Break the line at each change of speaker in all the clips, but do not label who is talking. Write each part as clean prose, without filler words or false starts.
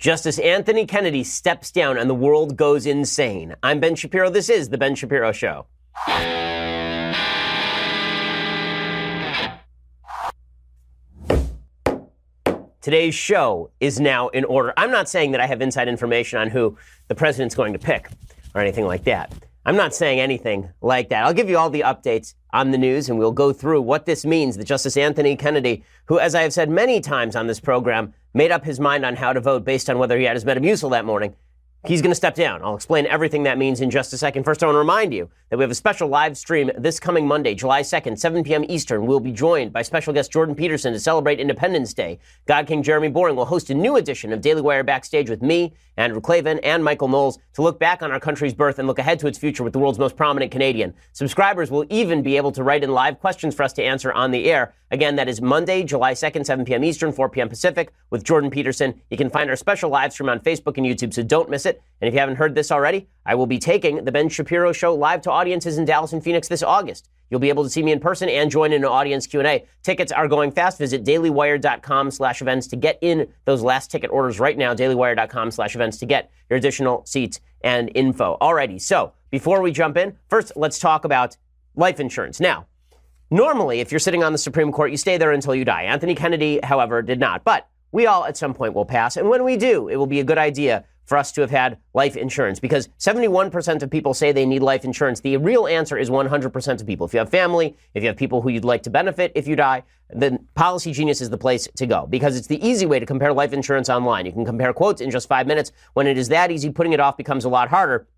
Justice Anthony Kennedy steps down and the world goes insane. I'm Ben Shapiro. This is The Ben Shapiro Show. Today's show is now in order. I'm not saying that I have inside information on who the president's going to pick or anything like that. I'm not saying anything like that. I'll give you all the updates on the news, and we'll go through what this means that Justice Anthony Kennedy, who, as I have said many times on this program, made up his mind on how to vote based on whether he had his Metamucil that morning, he's going to step down. I'll explain everything that means in just a second. First, I want to remind you that we have a special live stream this coming Monday, July 2nd, 7 p.m. Eastern. We'll be joined by special guest Jordan Peterson to celebrate Independence Day. God King Jeremy Boring will host a new edition of Daily Wire Backstage with me, Andrew Klavan, and Michael Knowles to look back on our country's birth and look ahead to its future with the world's most prominent Canadian. Subscribers will even be able to write in live questions for us to answer on the air. Again, that is Monday, July 2nd, 7 p.m. Eastern, 4 p.m. Pacific with Jordan Peterson. You can find our special live stream on Facebook and YouTube, so don't miss it. And if you haven't heard this already, I will be taking the Ben Shapiro Show live to audiences in Dallas and Phoenix this August. You'll be able to see me in person and join in an audience Q&A. Tickets are going fast. Visit dailywire.com/events to get in those last ticket orders right now. dailywire.com/events to get your additional seats and info. Alrighty, so before we jump in, first let's talk about life insurance. Now, normally, if you're sitting on the Supreme Court, you stay there until you die. Anthony Kennedy, however, did not. But we all at some point will pass. And when we do, it will be a good idea for us to have had life insurance, because 71% of people say they need life insurance. The real answer is 100% of people. If you have family, if you have people who you'd like to benefit if you die, then Policy Genius is the place to go, because it's the easy way to compare life insurance online. You can compare quotes in just 5 minutes. When it is that easy, putting it off becomes a lot harder.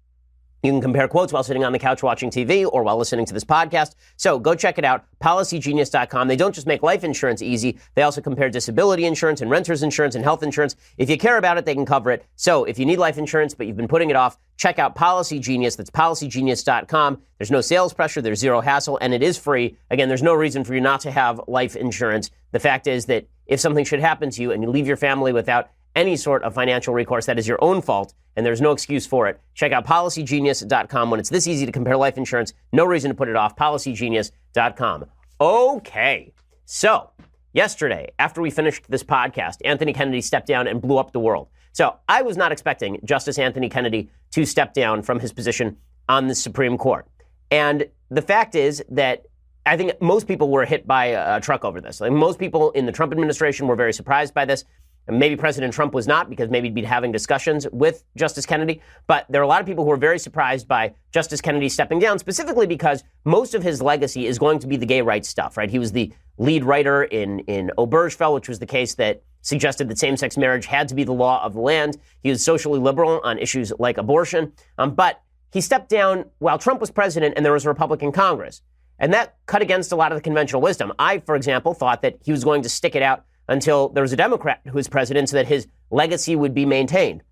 You can compare quotes while sitting on the couch watching TV or while listening to this podcast. So go check it out, policygenius.com. They don't just make life insurance easy. They also compare disability insurance and renter's insurance and health insurance. If you care about it, they can cover it. So if you need life insurance, but you've been putting it off, check out Policy Genius. That's policygenius.com. There's no sales pressure. There's zero hassle, and it is free. Again, there's no reason for you not to have life insurance. The fact is that if something should happen to you and you leave your family without any sort of financial recourse, that is your own fault, and there's no excuse for it. Check out policygenius.com. When it's this easy to compare life insurance, no reason to put it off. Policygenius.com. Okay, so yesterday, after we finished this podcast, Anthony Kennedy stepped down and blew up the world. So I was not expecting Justice Anthony Kennedy to step down from his position on the Supreme Court. And the fact is that I think most people were hit by a truck over this. Like, most people in the Trump administration were very surprised by this. And maybe President Trump was not, because maybe he'd be having discussions with Justice Kennedy. But there are a lot of people who are very surprised by Justice Kennedy stepping down, specifically because most of his legacy is going to be the gay rights stuff, right? He was the lead writer in Obergefell, which was the case that suggested that same-sex marriage had to be the law of the land. He was socially liberal on issues like abortion. But he stepped down while Trump was president and there was a Republican Congress. And that cut against a lot of the conventional wisdom. I, for example, thought that he was going to stick it out until there was a Democrat who was president so that his legacy would be maintained.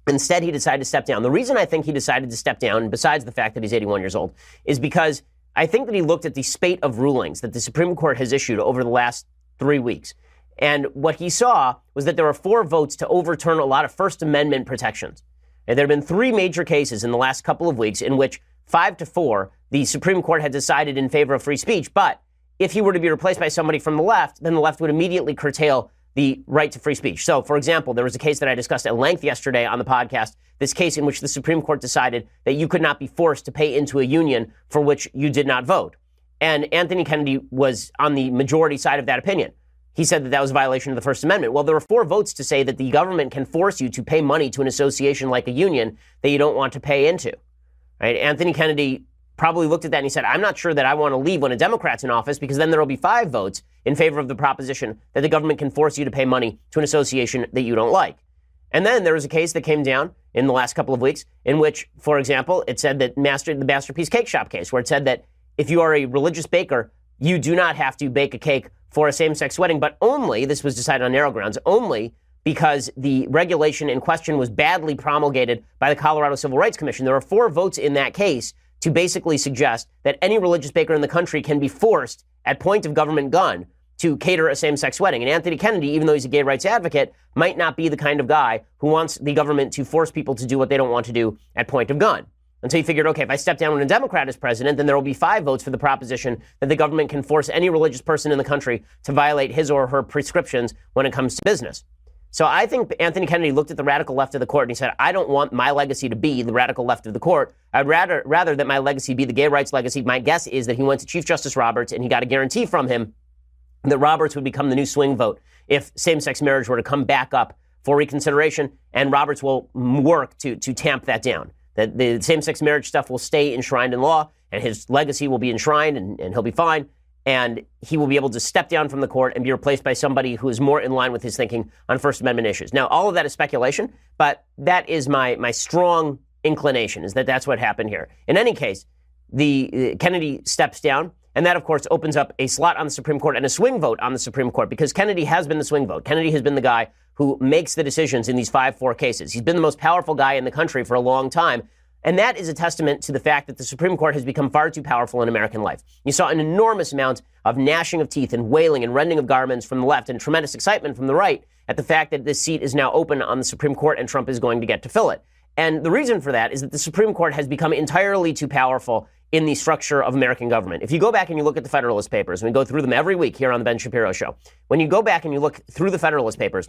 Instead, he decided to step down. The reason I think he decided to step down, besides the fact that he's 81 years old, is because I think that he looked at the spate of rulings that the Supreme Court has issued over the last 3 weeks. And what he saw was that there were 4 votes to overturn a lot of First Amendment protections. And there have been 3 major cases in the last couple of weeks in which 5-4, the Supreme Court had decided in favor of free speech. But if he were to be replaced by somebody from the left, then the left would immediately curtail the right to free speech. So, for example, there was a case that I discussed at length yesterday on the podcast, this case in which the Supreme Court decided that you could not be forced to pay into a union for which you did not vote. And Anthony Kennedy was on the majority side of that opinion. He said that that was a violation of the First Amendment. Well, there were 4 votes to say that the government can force you to pay money to an association like a union that you don't want to pay into. Right? Anthony Kennedy probably looked at that and he said, I'm not sure that I want to leave when a Democrat's in office, because then there will be 5 votes in favor of the proposition that the government can force you to pay money to an association that you don't like. And then there was a case that came down in the last couple of weeks in which, for example, it said that the Masterpiece Cake Shop case, where it said that if you are a religious baker, you do not have to bake a cake for a same-sex wedding, but only, this was decided on narrow grounds, only because the regulation in question was badly promulgated by the Colorado Civil Rights Commission. There were 4 votes in that case to basically suggest that any religious baker in the country can be forced at point of government gun to cater a same-sex wedding. And Anthony Kennedy, even though he's a gay rights advocate, might not be the kind of guy who wants the government to force people to do what they don't want to do at point of gun. And so he figured, okay, if I step down when a Democrat is president, then there will be 5 votes for the proposition that the government can force any religious person in the country to violate his or her prescriptions when it comes to business. So I think Anthony Kennedy looked at the radical left of the court and he said, I don't want my legacy to be the radical left of the court. I'd rather that my legacy be the gay rights legacy. My guess is that he went to Chief Justice Roberts and he got a guarantee from him that Roberts would become the new swing vote if same-sex marriage were to come back up for reconsideration, and Roberts will work to tamp that down. That the same-sex marriage stuff will stay enshrined in law, and his legacy will be enshrined, and he'll be fine. And he will be able to step down from the court and be replaced by somebody who is more in line with his thinking on First Amendment issues. Now, all of that is speculation, but that is my strong inclination, is that that's what happened here. In any case, the Kennedy steps down, and that, of course, opens up a slot on the Supreme Court and a swing vote on the Supreme Court, because Kennedy has been the swing vote. Kennedy has been the guy who makes the decisions in these 5-4 cases. He's been the most powerful guy in the country for a long time. And that is a testament to the fact that the Supreme Court has become far too powerful in American life. You saw an enormous amount of gnashing of teeth and wailing and rending of garments from the left and tremendous excitement from the right at the fact that this seat is now open on the Supreme Court and Trump is going to get to fill it. And the reason for that is that the Supreme Court has become entirely too powerful in the structure of American government. If you go back and you look at the Federalist Papers, and we go through them every week here on the Ben Shapiro Show, when you go back and you look through the Federalist Papers,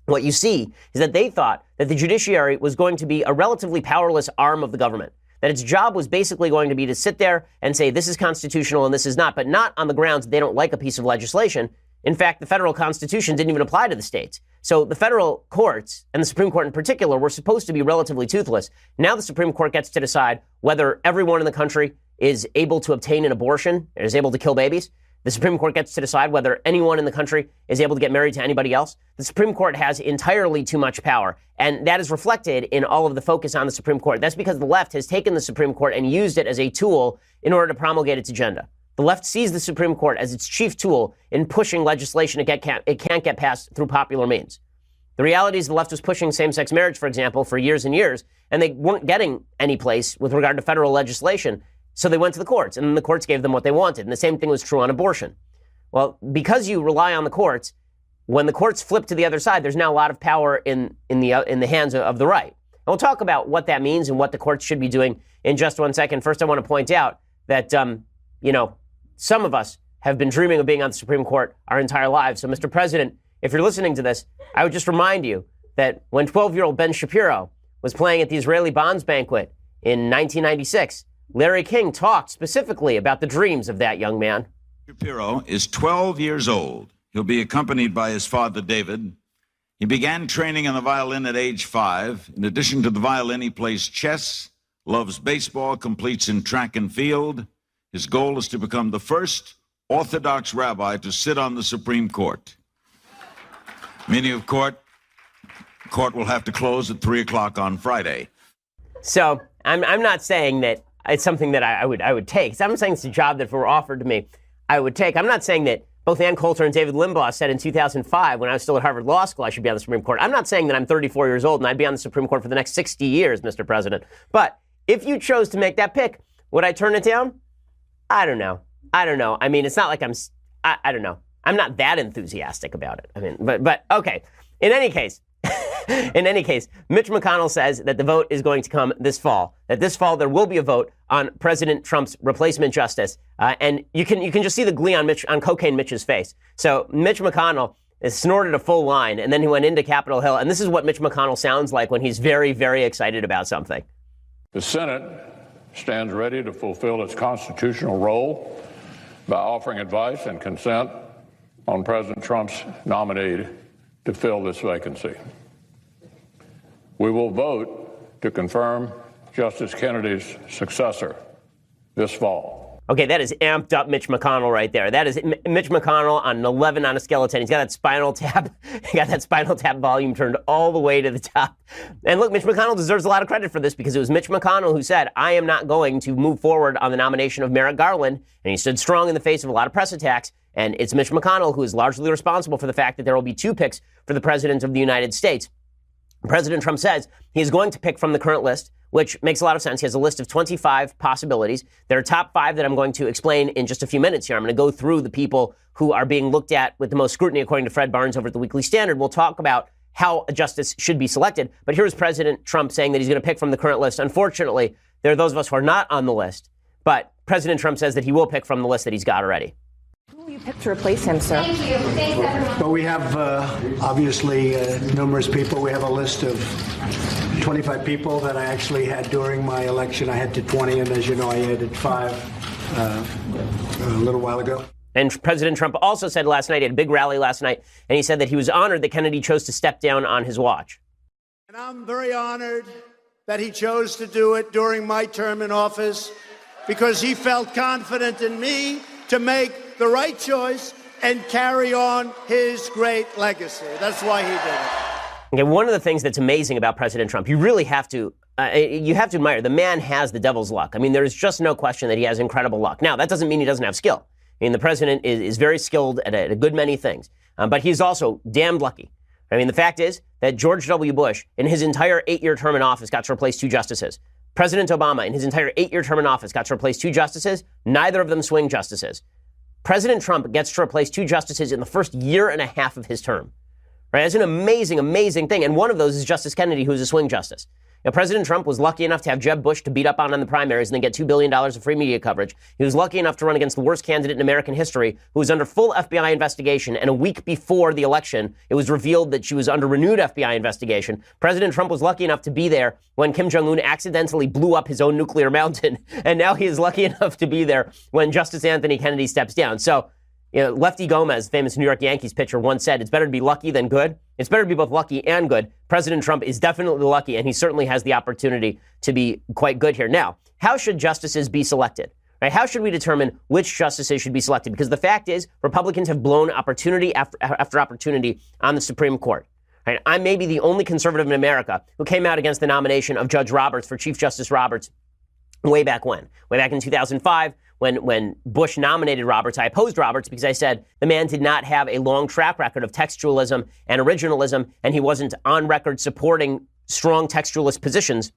what you see is that they thought that the judiciary was going to be a relatively powerless arm of the government, that its job was basically going to be to sit there and say this is constitutional and this is not, but not on the grounds that they don't like a piece of legislation. In fact, the federal constitution didn't even apply to the states. So the federal courts, and the Supreme Court in particular, were supposed to be relatively toothless. Now the Supreme Court gets to decide whether everyone in the country is able to obtain an abortion and is able to kill babies. The Supreme Court gets to decide whether anyone in the country is able to get married to anybody else. The Supreme Court has entirely too much power, and that is reflected in all of the focus on the Supreme Court. That's because the left has taken the Supreme Court and used it as a tool in order to promulgate its agenda. The left sees the Supreme Court as its chief tool in pushing legislation it can't get passed through popular means. The reality is the left was pushing same-sex marriage, for example, for years and years, and they weren't getting any place with regard to federal legislation. So they went to the courts, and the courts gave them what they wanted. And the same thing was true on abortion. Well, because you rely on the courts, when the courts flip to the other side, there's now a lot of power in the hands of the right. And we'll talk about what that means and what the courts should be doing in just one second. First, I want to point out that, some of us have been dreaming of being on the Supreme Court our entire lives. So, Mr. President, if you're listening to this, I would just remind you that when 12-year-old Ben Shapiro was playing at the Israeli Bonds banquet in 1996, Larry King talked specifically about the dreams of that young man.
Shapiro is 12 years old. He'll be accompanied by his father, David. He began training on the violin at age 5. In addition to the violin, he plays chess, loves baseball, completes in track and field. His goal is to become the first Orthodox rabbi to sit on the Supreme Court. Meaning of court will have to close at 3 o'clock on Friday.
So I'm not saying that it's something that I would take. I'm saying it's a job that if it were offered to me, I would take. I'm not saying that both Ann Coulter and David Limbaugh said in 2005, when I was still at Harvard Law School, I should be on the Supreme Court. I'm not saying that I'm 34 years old and I'd be on the Supreme Court for the next 60 years, Mr. President. But if you chose to make that pick, would I turn it down? I don't know. I mean, it's not like I don't know. I'm not that enthusiastic about it. I mean, but okay. In any case, Mitch McConnell says that the vote is going to come this fall. That this fall there will be a vote on President Trump's replacement justice, and you can just see the glee on Cocaine Mitch's face. So Mitch McConnell has snorted a full line, and then he went into Capitol Hill, and this is what Mitch McConnell sounds like when he's very, very excited about something.
The Senate stands ready to fulfill its constitutional role by offering advice and consent on President Trump's nominee to fill this vacancy. We will vote to confirm Justice Kennedy's successor this fall.
Okay, that is amped up Mitch McConnell right there. That is Mitch McConnell on an 11 on a skeleton. He's got that spinal tap. Volume turned all the way to the top. And look, Mitch McConnell deserves a lot of credit for this because it was Mitch McConnell who said, I am not going to move forward on the nomination of Merrick Garland. And he stood strong in the face of a lot of press attacks. And it's Mitch McConnell who is largely responsible for the fact that there will be 2 picks for the president of the United States. President Trump says he is going to pick from the current list, which makes a lot of sense. He has a list of 25 possibilities. There are top 5 that I'm going to explain in just a few minutes here. I'm going to go through the people who are being looked at with the most scrutiny, according to Fred Barnes over at the Weekly Standard. We'll talk about how a justice should be selected. But here's President Trump saying that he's going to pick from the current list. Unfortunately, there are those of us who are not on the list. But President Trump says that he will pick from the list that he's got already.
Who will you pick to replace him, sir?
Thank you. Thanks, everyone.
Well, we have obviously numerous people. We have a list of 25 people that I actually had during my election. I had to 20, and as you know, I added 5 a little while ago.
And President Trump also said last night, he had a big rally last night, and he said that he was honored that Kennedy chose to step down on his watch.
And I'm very honored that he chose to do it during my term in office because he felt confident in me to make the right choice and carry on his great legacy. That's why he did it.
Okay, one of the things that's amazing about President Trump, you really have to admire, the man has the devil's luck. I mean, there is just no question that he has incredible luck. Now, that doesn't mean he doesn't have skill. I mean, the president is very skilled at a good many things, but he's also damned lucky. I mean, the fact is that George W. Bush, in his entire 8-year term in office, got to replace 2 justices. President Obama, in his entire 8-year term in office, got to replace 2 justices, neither of them swing justices. President Trump gets to replace 2 justices in the first year and a half of his term. Right? That's an amazing, amazing thing. And one of those is Justice Kennedy, who's a swing justice. Now, President Trump was lucky enough to have Jeb Bush to beat up on the primaries and then get $2 billion of free media coverage. He was lucky enough to run against the worst candidate in American history, who was under full FBI investigation. And a week before the election, it was revealed that she was under renewed FBI investigation. President Trump was lucky enough to be there when Kim Jong-un accidentally blew up his own nuclear mountain. And now he is lucky enough to be there when Justice Anthony Kennedy steps down. So, you know, Lefty Gomez, famous New York Yankees pitcher, once said, it's better to be lucky than good. It's better to be both lucky and good. President Trump is definitely lucky, and he certainly has the opportunity to be quite good here. Now, how should justices be selected? Right? How should we determine which justices should be selected? Because the fact is, Republicans have blown opportunity after opportunity on the Supreme Court. Right? I may be the only conservative in America who came out against the nomination of Judge Roberts for Chief Justice Roberts way back when? Way back in 2005. When Bush nominated Roberts, I opposed Roberts because I said the man did not have a long track record of textualism and originalism, and he wasn't on record supporting strong textualist positions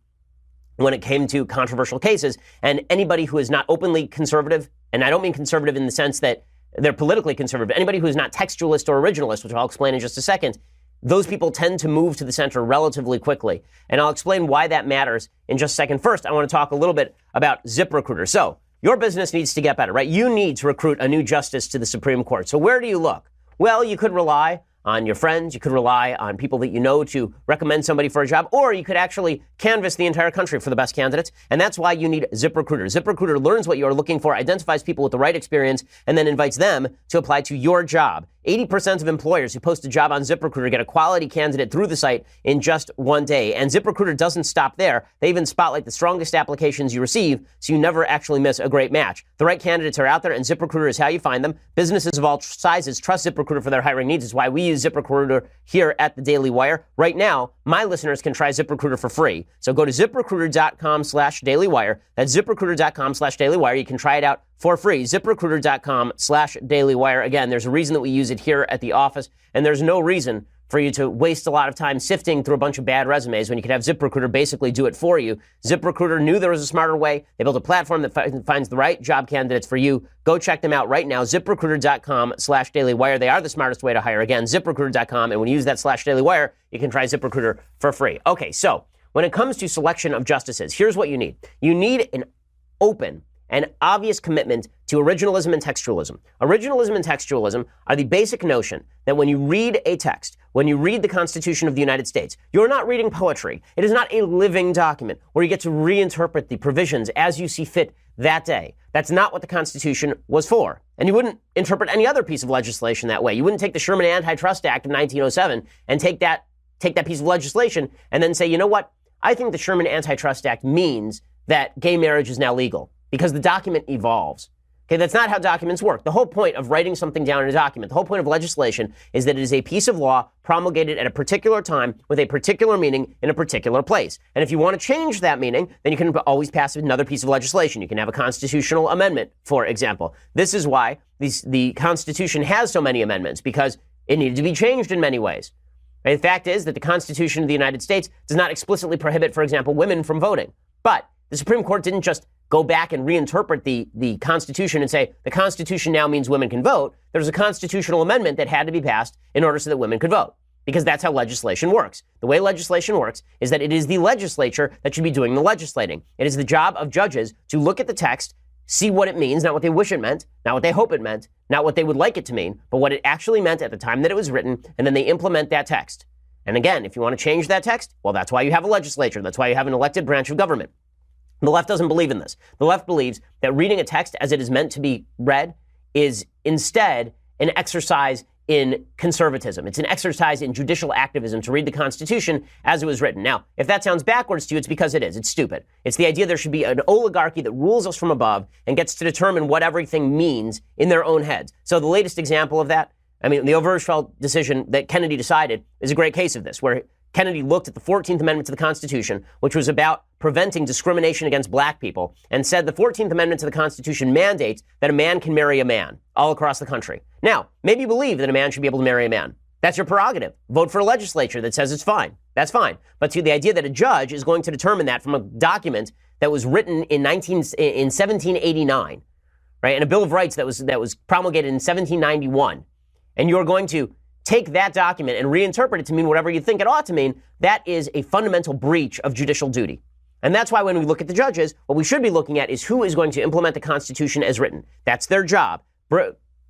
when it came to controversial cases. And anybody who is not openly conservative, and I don't mean conservative in the sense that they're politically conservative, anybody who is not textualist or originalist, which I'll explain in just a second, those people tend to move to the center relatively quickly. And I'll explain why that matters in just a second. First, I want to talk a little bit about ZipRecruiter. So, your business needs to get better, right? You need to recruit a new justice to the Supreme Court. So where do you look? Well, you could rely on your friends. You could rely on people that you know to recommend somebody for a job, or you could actually canvass the entire country for the best candidates. And that's why you need ZipRecruiter. ZipRecruiter learns what you are looking for, identifies people with the right experience, and then invites them to apply to your job. 80% of employers who post a job on ZipRecruiter get a quality candidate through the site in just one day. And ZipRecruiter doesn't stop there. They even spotlight the strongest applications you receive, so you never actually miss a great match. The right candidates are out there, and ZipRecruiter is how you find them. Businesses of all sizes trust ZipRecruiter for their hiring needs. It's why we use ZipRecruiter here at the Daily Wire. Right now, my listeners can try ZipRecruiter for free. So go to ZipRecruiter.com/dailywire. That's ZipRecruiter.com/dailywire. You can try it out for free. ZipRecruiter.com/dailywire. Again, there's a reason that we use it here at the office, and there's no reason for you to waste a lot of time sifting through a bunch of bad resumes when you could have ZipRecruiter basically do it for you. ZipRecruiter knew there was a smarter way. They built a platform that finds the right job candidates for you. Go check them out right now. ZipRecruiter.com/dailywire. They are the smartest way to hire. Again, ZipRecruiter.com. And when you use that /dailywire, you can try ZipRecruiter for free. Okay, so when it comes to selection of justices, here's what you need. You need an open and obvious commitment to originalism and textualism. Originalism and textualism are the basic notion that when you read a text, when you read the Constitution of the United States, you're not reading poetry. It is not a living document where you get to reinterpret the provisions as you see fit that day. That's not what the Constitution was for. And you wouldn't interpret any other piece of legislation that way. You wouldn't take the Sherman Antitrust Act of 1907 and take that piece of legislation and then say, you know what? I think the Sherman Antitrust Act means that gay marriage is now legal. Because the document evolves. Okay, that's not how documents work. The whole point of writing something down in a document, the whole point of legislation is that it is a piece of law promulgated at a particular time with a particular meaning in a particular place. And if you want to change that meaning, then you can always pass another piece of legislation. You can have a constitutional amendment, for example. This is why the Constitution has so many amendments, because it needed to be changed in many ways. And the fact is that the Constitution of the United States does not explicitly prohibit, for example, women from voting. But the Supreme Court didn't just go back and reinterpret the Constitution and say, the Constitution now means women can vote. There's a constitutional amendment that had to be passed in order so that women could vote. Because that's how legislation works. The way legislation works is that it is the legislature that should be doing the legislating. It is the job of judges to look at the text, see what it means, not what they wish it meant, not what they hope it meant, not what they would like it to mean, but what it actually meant at the time that it was written, and then they implement that text. And again, if you want to change that text, well, that's why you have a legislature. That's why you have an elected branch of government. The left doesn't believe in this. The left believes that reading a text as it is meant to be read is instead an exercise in conservatism. It's an exercise in judicial activism to read the Constitution as it was written. Now, if that sounds backwards to you, it's because it is. It's stupid. It's the idea there should be an oligarchy that rules us from above and gets to determine what everything means in their own heads. So the latest example of that, the Obergefell decision that Kennedy decided is a great case of this, where Kennedy looked at the 14th Amendment to the Constitution, which was about preventing discrimination against black people, and said the 14th Amendment to the Constitution mandates that a man can marry a man all across the country. Now, maybe you believe that a man should be able to marry a man. That's your prerogative. Vote for a legislature that says it's fine. That's fine. But to the idea that a judge is going to determine that from a document that was written in 1789, right, and a Bill of Rights that was promulgated in 1791, and you're going to take that document and reinterpret it to mean whatever you think it ought to mean, that is a fundamental breach of judicial duty. And that's why when we look at the judges, what we should be looking at is who is going to implement the Constitution as written. That's their job.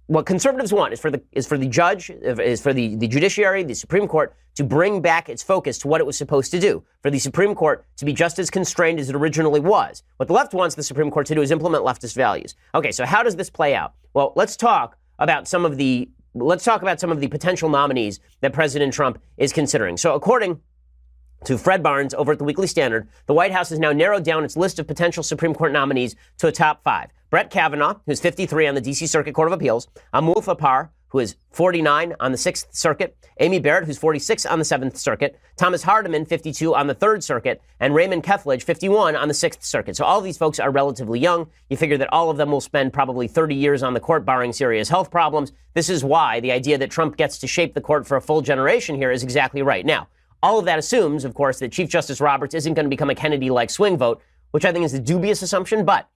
What conservatives want is for the judiciary, the Supreme Court, to bring back its focus to what it was supposed to do, for the Supreme Court to be just as constrained as it originally was. What the left wants the Supreme Court to do is implement leftist values. Okay, so how does this play out? Well, let's talk about some of the potential nominees that President Trump is considering. So according to Fred Barnes over at the Weekly Standard, the White House has now narrowed down its list of potential Supreme Court nominees to a top 5. Brett Kavanaugh, who's 53 on the D.C. Circuit Court of Appeals, Amul Thapar, who is 49 on the 6th Circuit, Amy Barrett, who's 46 on the 7th Circuit, Thomas Hardiman, 52 on the 3rd Circuit, and Raymond Kethledge, 51 on the 6th Circuit. So all of these folks are relatively young. You figure that all of them will spend probably 30 years on the court, barring serious health problems. This is why the idea that Trump gets to shape the court for a full generation here is exactly right. Now, all of that assumes, of course, that Chief Justice Roberts isn't going to become a Kennedy-like swing vote, which I think is a dubious assumption, but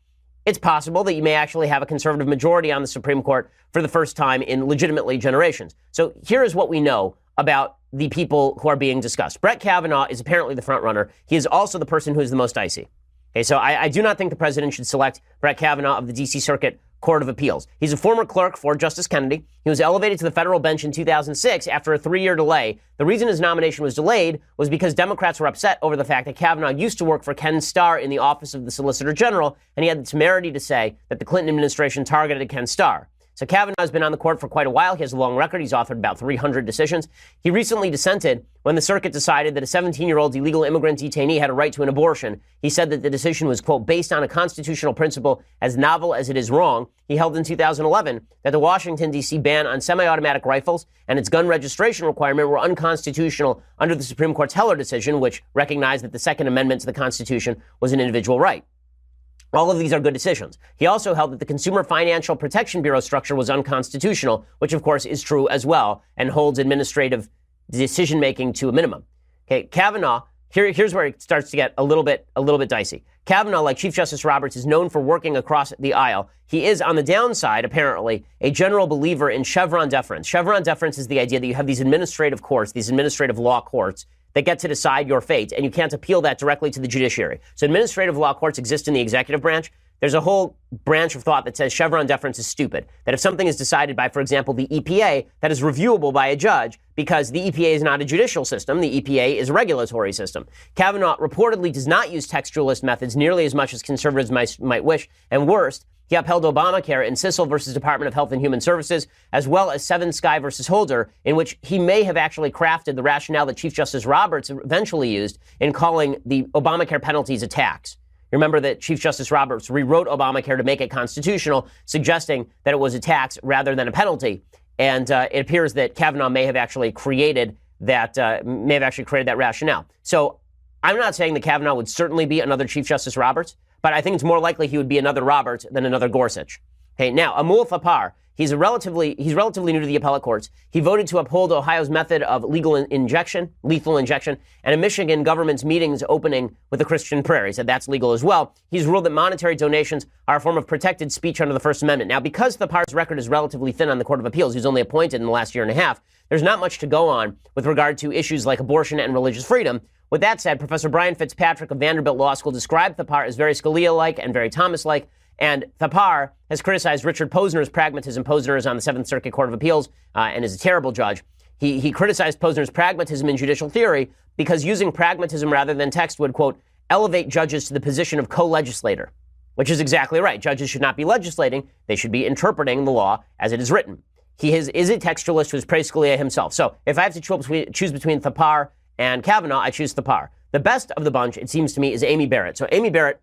it's possible that you may actually have a conservative majority on the Supreme Court for the first time in legitimately generations. So here is what we know about the people who are being discussed. Brett Kavanaugh is apparently the front runner. He is also the person who is the most icy. Okay, so I do not think the president should select Brett Kavanaugh of the D.C. Circuit Court of Appeals. He's a former clerk for Justice Kennedy. He was elevated to the federal bench in 2006 after a 3-year delay. The reason his nomination was delayed was because Democrats were upset over the fact that Kavanaugh used to work for Ken Starr in the office of the Solicitor General, and he had the temerity to say that the Clinton administration targeted Ken Starr. So Kavanaugh has been on the court for quite a while. He has a long record. He's authored about 300 decisions. He recently dissented when the circuit decided that a 17-year-old illegal immigrant detainee had a right to an abortion. He said that the decision was, quote, based on a constitutional principle as novel as it is wrong. He held in 2011 that the Washington, D.C. ban on semi-automatic rifles and its gun registration requirement were unconstitutional under the Supreme Court's Heller decision, which recognized that the Second Amendment to the Constitution was an individual right. All of these are good decisions. He also held that the Consumer Financial Protection Bureau structure was unconstitutional, which of course is true as well, and holds administrative decision-making to a minimum. Okay, Kavanaugh, here's where it starts to get a little bit dicey. Kavanaugh, like Chief Justice Roberts, is known for working across the aisle. He is, on the downside, apparently, a general believer in Chevron deference. Chevron deference is the idea that you have these administrative courts, these administrative law courts, that get to decide your fate, and you can't appeal that directly to the judiciary. So administrative law courts exist in the executive branch. There's a whole branch of thought that says Chevron deference is stupid, that if something is decided by, for example, the EPA, that is reviewable by a judge because the EPA is not a judicial system. The EPA is a regulatory system. Kavanaugh reportedly does not use textualist methods nearly as much as conservatives might wish, and worst, he upheld Obamacare in Sissel versus Department of Health and Human Services, as well as Seven Sky versus Holder, in which he may have actually crafted the rationale that Chief Justice Roberts eventually used in calling the Obamacare penalties a tax. Remember that Chief Justice Roberts rewrote Obamacare to make it constitutional, suggesting that it was a tax rather than a penalty. And it appears that Kavanaugh may have actually created that rationale. So I'm not saying that Kavanaugh would certainly be another Chief Justice Roberts, but I think it's more likely he would be another Roberts than another Gorsuch. Okay, now, Amul Thapar, he's relatively new to the appellate courts. He voted to uphold Ohio's method of lethal injection, and a Michigan government's meetings opening with the Christian prayer. He said that's legal as well. He's ruled that monetary donations are a form of protected speech under the First Amendment. Now, because Thapar's record is relatively thin on the Court of Appeals, he was only appointed in the last year and a half, there's not much to go on with regard to issues like abortion and religious freedom. With that said, Professor Brian Fitzpatrick of Vanderbilt Law School described Thapar as very Scalia-like and very Thomas-like, And Thapar has criticized Richard Posner's pragmatism. Posner is on the Seventh Circuit Court of Appeals and is a terrible judge. He criticized Posner's pragmatism in judicial theory because using pragmatism rather than text would, quote, elevate judges to the position of co-legislator, which is exactly right. Judges should not be legislating. They should be interpreting the law as it is written. He is a textualist who has praised Scalia himself. So if I have to choose between Thapar and Kavanaugh, I choose Thapar. The best of the bunch, it seems to me, is Amy Barrett. So Amy Barrett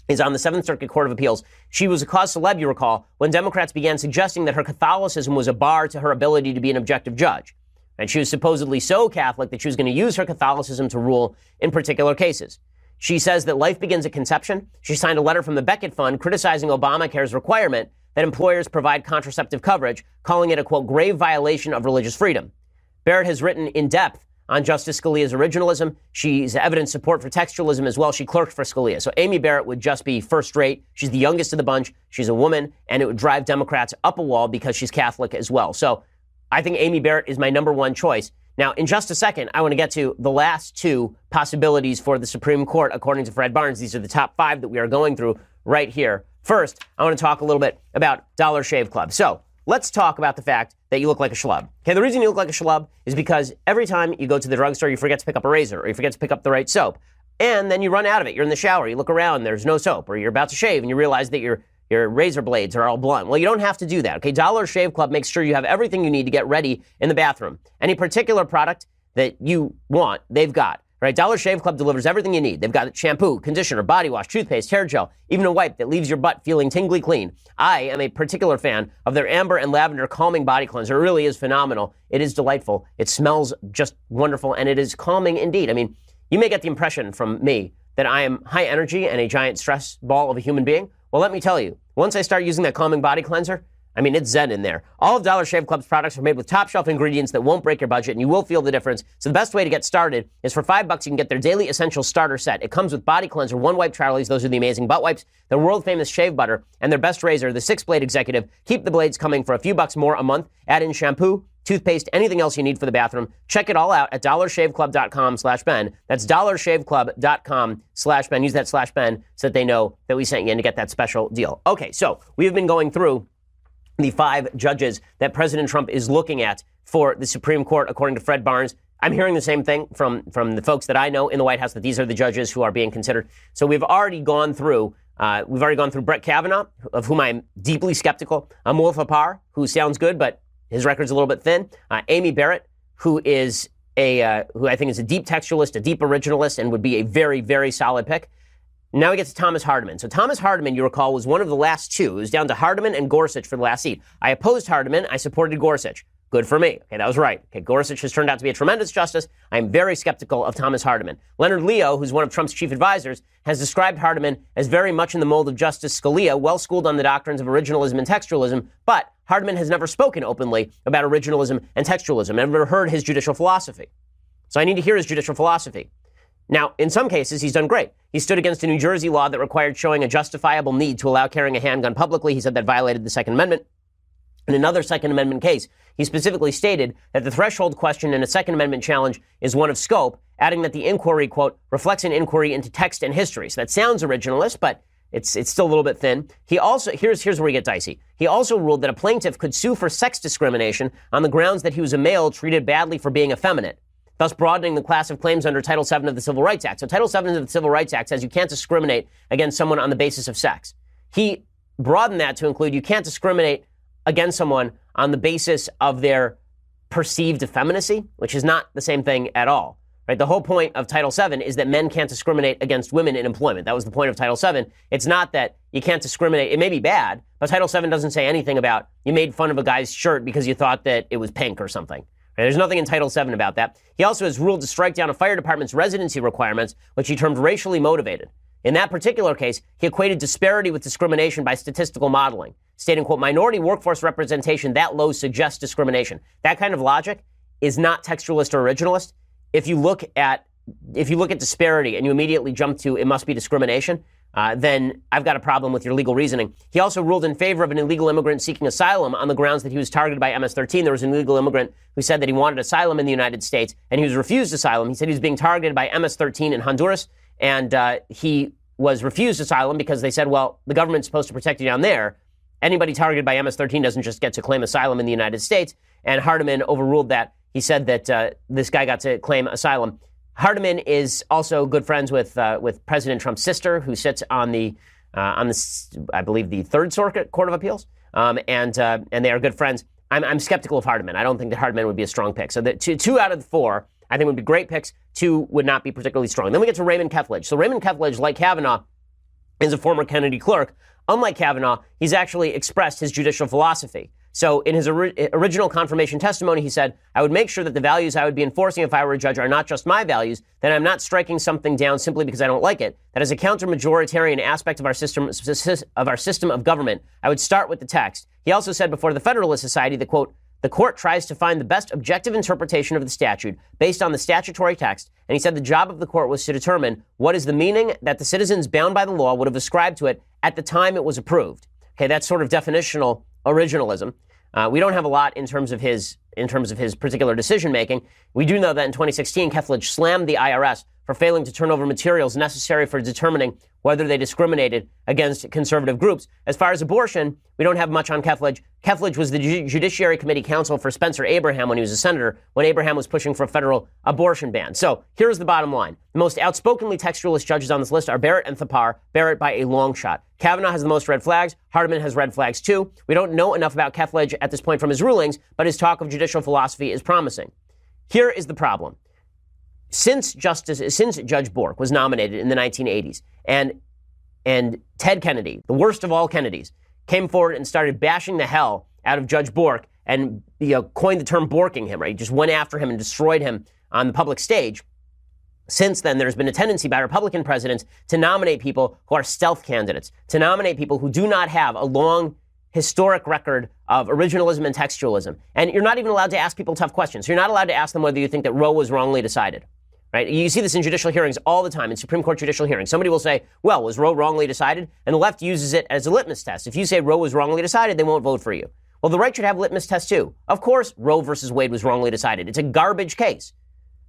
is on the Seventh Circuit Court of Appeals. She was a cause celeb, you recall, when Democrats began suggesting that her Catholicism was a bar to her ability to be an objective judge. And she was supposedly so Catholic that she was going to use her Catholicism to rule in particular cases. She says that life begins at conception. She signed a letter from the Beckett Fund criticizing Obamacare's requirement that employers provide contraceptive coverage, calling it a, quote, grave violation of religious freedom. Barrett has written in depth on Justice Scalia's originalism. She's evidenced support for textualism as well. She clerked for Scalia. So Amy Barrett would just be first rate. She's the youngest of the bunch. She's a woman, and it would drive Democrats up a wall because she's Catholic as well. So I think Amy Barrett is my number one choice. Now, in just a second, I want to get to the last two possibilities for the Supreme Court, according to Fred Barnes. These are the top five that we are going through right here. First, I want to talk a little bit about Dollar Shave Club. So let's talk about the fact that you look like a schlub. Okay, the reason you look like a schlub is because every time you go to the drugstore, you forget to pick up a razor or you forget to pick up the right soap. And then you run out of it. You're in the shower. You look around. There's no soap. Or you're about to shave and you realize that your razor blades are all blunt. Well, you don't have to do that. Okay, Dollar Shave Club makes sure you have everything you need to get ready in the bathroom. Any particular product that you want, they've got. Right? Dollar Shave Club delivers everything you need. They've got shampoo, conditioner, body wash, toothpaste, hair gel, even a wipe that leaves your butt feeling tingly clean. I am a particular fan of their amber and lavender calming body cleanser. It really is phenomenal. It is delightful. It smells just wonderful, and it is calming indeed. I mean, you may get the impression from me that I am high energy and a giant stress ball of a human being. Well, let me tell you, once I start using that calming body cleanser, I mean, it's zen in there. All of Dollar Shave Club's products are made with top-shelf ingredients that won't break your budget, and you will feel the difference. So the best way to get started is for $5, you can get their Daily Essentials Starter Set. It comes with body cleanser, one-wipe Charlies, those are the amazing butt wipes, their world-famous shave butter, and their best razor, the 6-blade Executive. Keep the blades coming for a few bucks more a month. Add in shampoo, toothpaste, anything else you need for the bathroom. Check it all out at dollarshaveclub.com/Ben. That's dollarshaveclub.com/Ben. Use that /Ben so that they know that we sent you in to get that special deal. Okay, so we've been going through the 5 judges that President Trump is looking at for the Supreme Court, according to Fred Barnes. I'm hearing the same thing from the folks that I know in the White House, that these are the judges who are being considered. So we've already gone through Brett Kavanaugh, of whom I'm deeply skeptical. Amul Thapar, who sounds good, but his record's a little bit thin. Amy Barrett, who is who I think is a deep textualist, a deep originalist, and would be a very, very solid pick. Now we get to Thomas Hardiman. So Thomas Hardiman, you recall, was one of the last two. It was down to Hardiman and Gorsuch for the last seat. I opposed Hardiman. I supported Gorsuch. Good for me. Okay, that was right. Okay, Gorsuch has turned out to be a tremendous justice. I am very skeptical of Thomas Hardiman. Leonard Leo, who's one of Trump's chief advisors, has described Hardiman as very much in the mold of Justice Scalia, well-schooled on the doctrines of originalism and textualism, but Hardiman has never spoken openly about originalism and textualism. I've never heard his judicial philosophy. So I need to hear his judicial philosophy. Now, in some cases, he's done great. He stood against a New Jersey law that required showing a justifiable need to allow carrying a handgun publicly. He said that violated the Second Amendment. In another Second Amendment case, he specifically stated that the threshold question in a Second Amendment challenge is one of scope, adding that the inquiry, quote, reflects an inquiry into text and history. So that sounds originalist, but it's still a little bit thin. He also, here's where we get dicey. He also ruled that a plaintiff could sue for sex discrimination on the grounds that he was a male treated badly for being effeminate, thus broadening the class of claims under Title VII of the Civil Rights Act. So Title VII of the Civil Rights Act says you can't discriminate against someone on the basis of sex. He broadened that to include you can't discriminate against someone on the basis of their perceived effeminacy, which is not the same thing at all. Right? The whole point of Title VII is that men can't discriminate against women in employment. That was the point of Title VII. It's not that you can't discriminate. It may be bad, but Title VII doesn't say anything about you made fun of a guy's shirt because you thought that it was pink or something. There's nothing in Title VII about that. He also has ruled to strike down a fire department's residency requirements, which he termed racially motivated. In that particular case, he equated disparity with discrimination by statistical modeling, stating, quote, minority workforce representation that low suggests discrimination. That kind of logic is not textualist or originalist. If you look at disparity and you immediately jump to it must be discrimination, then I've got a problem with your legal reasoning. He also ruled in favor of an illegal immigrant seeking asylum on the grounds that he was targeted by MS-13. There was an illegal immigrant who said that he wanted asylum in the United States, and he was refused asylum. He said he was being targeted by MS-13 in Honduras, and he was refused asylum because they said, well, the government's supposed to protect you down there. Anybody targeted by MS-13 doesn't just get to claim asylum in the United States. And Hardiman overruled that. He said that this guy got to claim asylum. Hardiman is also good friends with President Trump's sister, who sits on the I believe the Third Circuit Court of Appeals, and they are good friends. I'm skeptical of Hardiman. I don't think that Hardiman would be a strong pick. So the two out of the four, I think, would be great picks. Two would not be particularly strong. Then we get to Raymond Kethledge. So Raymond Kethledge, like Kavanaugh, is a former Kennedy clerk. Unlike Kavanaugh, he's actually expressed his judicial philosophy. So in his original confirmation testimony, he said, I would make sure that the values I would be enforcing if I were a judge are not just my values, that I'm not striking something down simply because I don't like it, that as a counter-majoritarian aspect of our system of government, I would start with the text. He also said before the Federalist Society that, quote, the court tries to find the best objective interpretation of the statute based on the statutory text, and he said the job of the court was to determine what is the meaning that the citizens bound by the law would have ascribed to it at the time it was approved. Okay, that's sort of definitional originalism. We don't have a lot in terms of his particular decision making. We do know that in 2016, Kethledge slammed the IRS for failing to turn over materials necessary for determining whether they discriminated against conservative groups. As far as abortion, we don't have much on Kethledge. Kethledge was the Judiciary Committee counsel for Spencer Abraham when he was a senator, when Abraham was pushing for a federal abortion ban. So here's the bottom line. The most outspokenly textualist judges on this list are Barrett and Thapar. Barrett by a long shot. Kavanaugh has the most red flags. Hardiman has red flags too. We don't know enough about Kethledge at this point from his rulings, but his talk of judicial philosophy is promising. Here is the problem. Since Judge Bork was nominated in the 1980s, and Ted Kennedy, the worst of all Kennedys, came forward and started bashing the hell out of Judge Bork and coined the term Borking him, right? He just went after him and destroyed him on the public stage. Since then, there's been a tendency by Republican presidents to nominate people who are stealth candidates, to nominate people who do not have a long historic record of originalism and textualism. And you're not even allowed to ask people tough questions. You're not allowed to ask them whether you think that Roe was wrongly decided. Right? You see this in judicial hearings all the time, in Supreme Court judicial hearings. Somebody will say, well, was Roe wrongly decided? And the left uses it as a litmus test. If you say Roe was wrongly decided, they won't vote for you. Well, the right should have litmus tests too. Of course, Roe versus Wade was wrongly decided. It's a garbage case.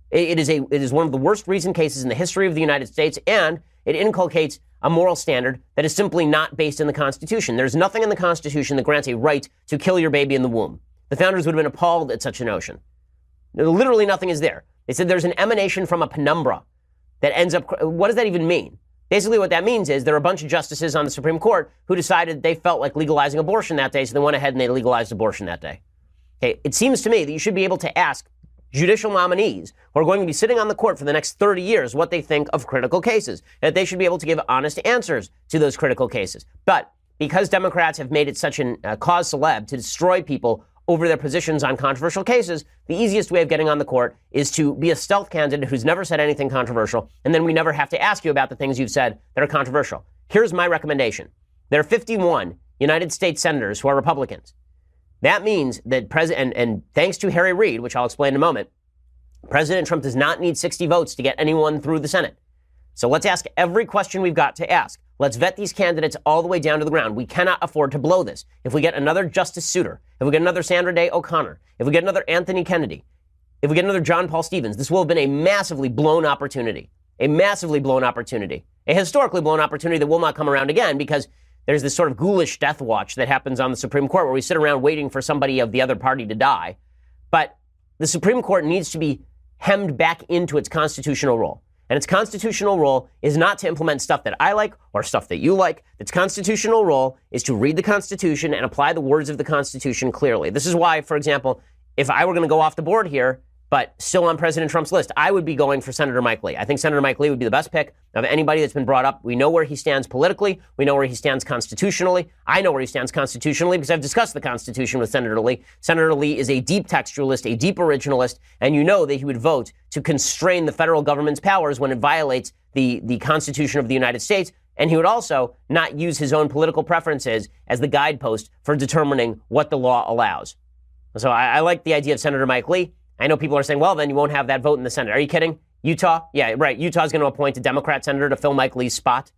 It is one of the worst reasoned cases in the history of the United States, and it inculcates a moral standard that is simply not based in the Constitution. There's nothing in the Constitution that grants a right to kill your baby in the womb. The founders would have been appalled at such a notion. Literally nothing is there. They said there's an emanation from a penumbra that ends up, what does that even mean? Basically what that means is there are a bunch of justices on the Supreme Court who decided they felt like legalizing abortion that day, so they went ahead and they legalized abortion that day. Okay, it seems to me that you should be able to ask judicial nominees who are going to be sitting on the court for the next 30 years what they think of critical cases, that they should be able to give honest answers to those critical cases. But because Democrats have made it such a cause celeb to destroy people over their positions on controversial cases, the easiest way of getting on the court is to be a stealth candidate who's never said anything controversial, and then we never have to ask you about the things you've said that are controversial. Here's my recommendation. There are 51 United States senators who are Republicans. That means that and thanks to Harry Reid, which I'll explain in a moment, President Trump does not need 60 votes to get anyone through the Senate. So let's ask every question we've got to ask. Let's vet these candidates all the way down to the ground. We cannot afford to blow this. If we get another Justice Souter, if we get another Sandra Day O'Connor, if we get another Anthony Kennedy, if we get another John Paul Stevens, this will have been a massively blown opportunity. A massively blown opportunity. A historically blown opportunity that will not come around again because there's this sort of ghoulish death watch that happens on the Supreme Court where we sit around waiting for somebody of the other party to die. But the Supreme Court needs to be hemmed back into its constitutional role. And its constitutional role is not to implement stuff that I like or stuff that you like. Its constitutional role is to read the Constitution and apply the words of the Constitution clearly. This is why, for example, if I were going to go off the board here, but still on President Trump's list, I would be going for Senator Mike Lee. I think Senator Mike Lee would be the best pick of anybody that's been brought up. We know where he stands politically. We know where he stands constitutionally. I know where he stands constitutionally because I've discussed the Constitution with Senator Lee. Senator Lee is a deep textualist, a deep originalist, and you know that he would vote to constrain the federal government's powers when it violates the Constitution of the United States. And he would also not use his own political preferences as the guidepost for determining what the law allows. So I like the idea of Senator Mike Lee. I know people are saying, well, then you won't have that vote in the Senate. Are you kidding? Utah? Yeah, right. Utah's going to appoint a Democrat senator to fill Mike Lee's spot.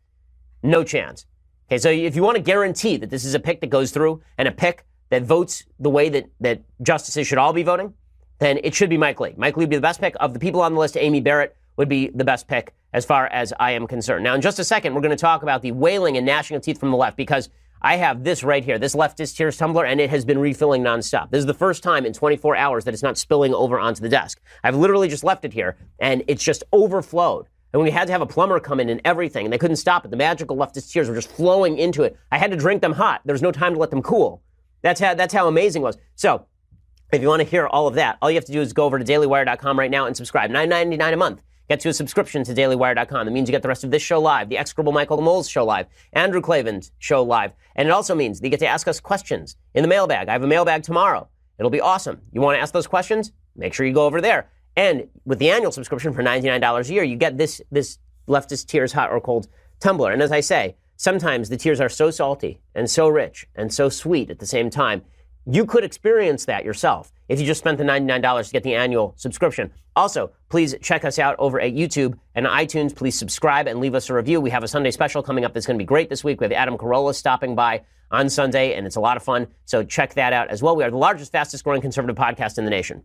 No chance. Okay, so if you want to guarantee that this is a pick that goes through and a pick that votes the way that justices should all be voting, then it should be Mike Lee. Mike Lee would be the best pick. Of the people on the list, Amy Barrett would be the best pick as far as I am concerned. Now, in just a second, we're going to talk about the wailing and gnashing of teeth from the left, because I have this right here, this leftist tears tumbler, and it has been refilling nonstop. This is the first time in 24 hours that it's not spilling over onto the desk. I've literally just left it here, and it's just overflowed. And we had to have a plumber come in and everything, and they couldn't stop it. The magical leftist tears were just flowing into it. I had to drink them hot. There was no time to let them cool. That's how amazing it was. So, if you want to hear all of that, all you have to do is go over to dailywire.com right now and subscribe. $9.99 a month gets you a subscription to dailywire.com. That means you get the rest of this show live, the execrable Michael the Mole's show live, Andrew Klavan's show live. And it also means that you get to ask us questions in the mailbag. I have a mailbag tomorrow. It'll be awesome. You want to ask those questions? Make sure you go over there. And with the annual subscription for $99 a year, you get this leftist tears hot or cold tumbler. And as I say, sometimes the tears are so salty and so rich and so sweet at the same time. You could experience that yourself if you just spent the $99 to get the annual subscription. Also, please check us out over at YouTube and iTunes. Please subscribe and leave us a review. We have a Sunday special coming up that's going to be great this week. We have Adam Carolla stopping by on Sunday, and it's a lot of fun. So check that out as well. We are the largest, fastest growing conservative podcast in the nation.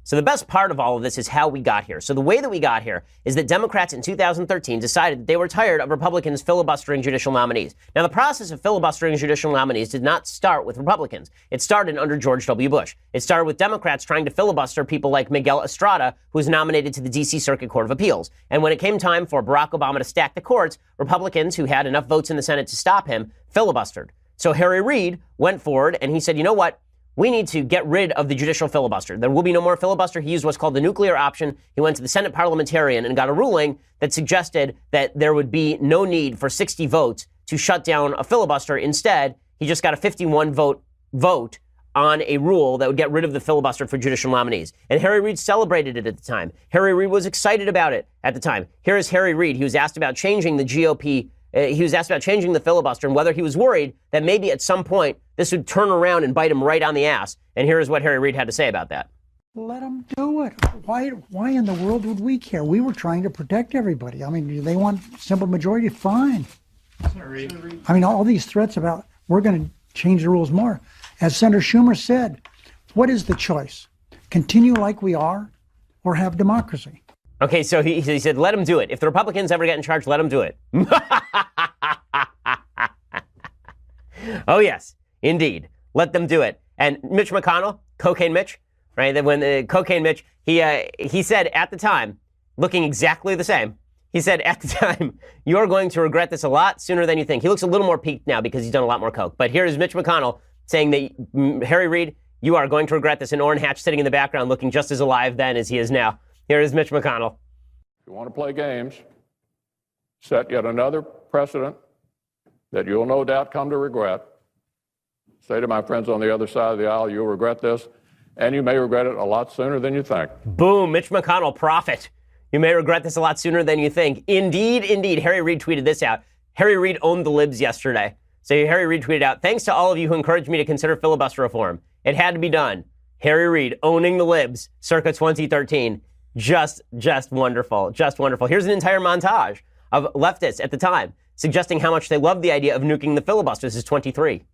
So the best part of all of this is how we got here. So the way that we got here is that Democrats in 2013 decided that they were tired of Republicans filibustering judicial nominees. Now, the process of filibustering judicial nominees did not start with Republicans. It started under George W. Bush. It started with Democrats trying to filibuster people like Miguel Estrada, who was nominated to the D.C. Circuit Court of Appeals. And when it came time for Barack Obama to stack the courts, Republicans, who had enough votes in the Senate to stop him, filibustered. So Harry Reid went forward and he said, you know what? We need to get rid of the judicial filibuster. There will be no more filibuster. He used what's called the nuclear option. He went to the Senate parliamentarian and got a ruling that suggested that there would be no need for 60 votes to shut down a filibuster. Instead, he just got a 51 vote on a rule that would get rid of the filibuster for judicial nominees. And Harry Reid celebrated it at the time. Harry Reid was excited about it at the time. Here is Harry Reid. He was asked about changing the GOP. He was asked about changing the filibuster and whether he was worried that maybe at some point this would turn around and bite him right on the ass. And here is what Harry Reid had to say about that.
Let them do it. Why in the world would we care? We were trying to protect everybody. I mean, do they want simple majority? Fine. I mean, all these threats about we're going to change the rules more. As Senator Schumer said, what is the choice? Continue like we are or have democracy?
Okay, so he said, let them do it. If the Republicans ever get in charge, let them do it. Oh, yes, indeed. Let them do it. And Mitch McConnell, Cocaine Mitch, right? When Cocaine Mitch, he said at the time, looking exactly the same, he said at the time, you're going to regret this a lot sooner than you think. He looks a little more peaked now because he's done a lot more coke. But here is Mitch McConnell saying that, Harry Reid, you are going to regret this. And Orrin Hatch sitting in the background looking just as alive then as he is now. Here is Mitch McConnell.
If you want to play games, set yet another precedent that you'll no doubt come to regret. Say to my friends on the other side of the aisle, you'll regret this, and you may regret it a lot sooner than you think.
Boom, Mitch McConnell, prophet. You may regret this a lot sooner than you think. Indeed, indeed. Harry Reid tweeted this out. Harry Reid owned the libs yesterday. So Harry Reid tweeted out, thanks to all of you who encouraged me to consider filibuster reform. It had to be done. Harry Reid owning the libs circa 2013. Just wonderful. Just wonderful. Here's an entire montage of leftists at the time suggesting how much they love the idea of nuking the filibuster. This is 23.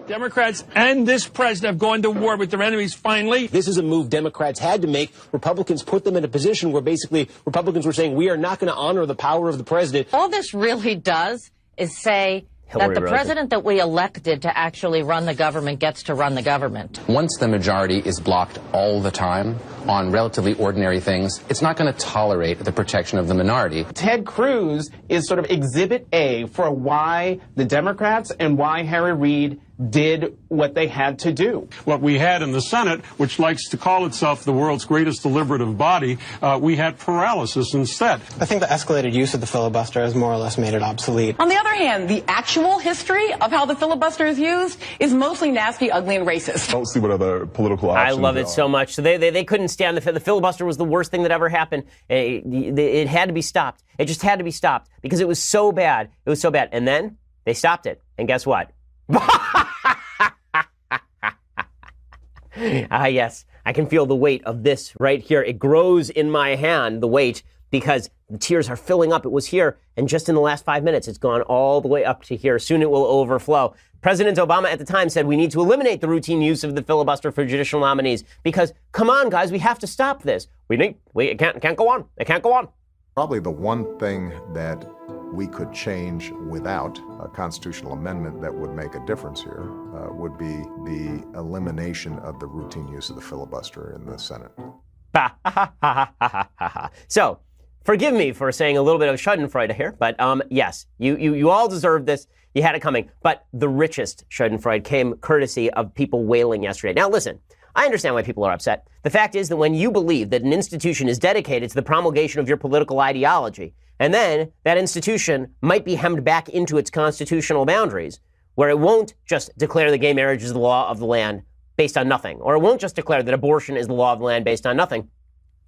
Democrats and this president have gone to war with their enemies finally.
This is a move Democrats had to make. Republicans put them in a position where basically Republicans were saying, we are not going to honor the power of the president.
All this really does is say
Hillary
that the
Rosen.
president that we elected to actually run the government gets to run the government.
Once the majority is blocked all the time on relatively ordinary things, it's not going to tolerate the protection of the minority.
Ted Cruz is sort of exhibit A for why the Democrats and why Harry Reid did what they had to do.
What we had in the Senate, which likes to call itself the world's greatest deliberative body, we had paralysis instead.
I think the escalated use of the filibuster has more or less made it obsolete.
On the other hand, the actual history of how the filibuster is used is mostly nasty, ugly, and racist.
I don't see what other political options
I love it so much. So they couldn't stand the filibuster was the worst thing that ever happened. It had to be stopped. It just had to be stopped because it was so bad. It was so bad. And then they stopped it. And guess what? Yes, I can feel the weight of this right here. It grows in my hand, the weight, because the tears are filling up. It was here, and just in the last 5 minutes, it's gone all the way up to here. Soon it will overflow. President Obama at the time said we need to eliminate the routine use of the filibuster for judicial nominees because, come on, guys, we have to stop this. It can't go on. It can't go on.
Probably the one thing that we could change without a constitutional amendment that would make a difference here would be the elimination of the routine use of the filibuster in the Senate.
So, forgive me for saying a little bit of schadenfreude here, but yes, you all deserve this. You had it coming. But the richest schadenfreude came courtesy of people wailing yesterday. Now, listen, I understand why people are upset. The fact is that when you believe that an institution is dedicated to the promulgation of your political ideology, and then that institution might be hemmed back into its constitutional boundaries, where it won't just declare that gay marriage is the law of the land based on nothing, or it won't just declare that abortion is the law of the land based on nothing.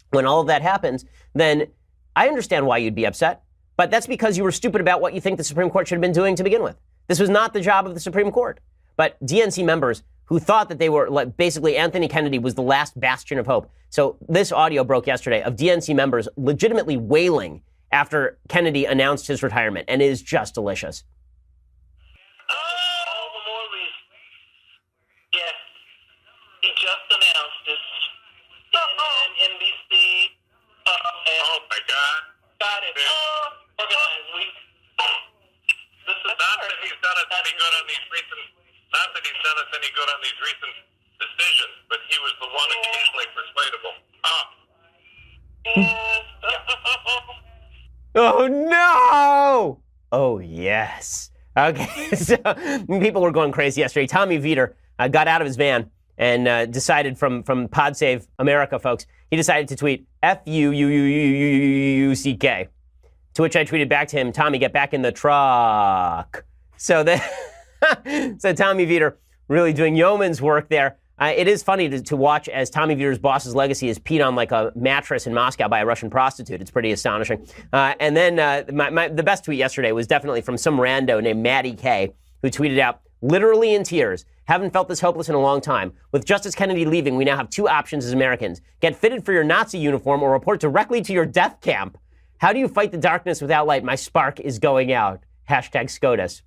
When all of that happens, then I understand why you'd be upset, but that's because you were stupid about what you think the Supreme Court should have been doing to begin with. This was not the job of the Supreme Court. But DNC members who thought that they were, basically Anthony Kennedy was the last bastion of hope. So this audio broke yesterday of DNC members legitimately wailing after Kennedy announced his retirement, and it is just delicious.
All the more reason. Yes, he just announced it. CNN, NBC. Oh my God! Got it. Organized. This is not that he's done us any good on these recent. Not that he's done us any good on these recent decisions, but he was the one occasionally persuadable.
Oh no! Oh yes. Okay, so people were going crazy yesterday. Tommy Vietor got out of his van and decided from Pod Save America, folks, he decided to tweet F-U-U-U-U-U-U-C-K. To which I tweeted back to him, Tommy, get back in the truck. So so Tommy Vietor really doing yeoman's work there. It is funny to watch as Tommy Vietor's boss's legacy is peed on like a mattress in Moscow by a Russian prostitute. It's pretty astonishing. And then the best tweet yesterday was definitely from some rando named Maddie K, who tweeted out, literally in tears, haven't felt this hopeless in a long time. With Justice Kennedy leaving, we now have two options as Americans. Get fitted for your Nazi uniform or report directly to your death camp. How do you fight the darkness without light? My spark is going out. Hashtag SCOTUS.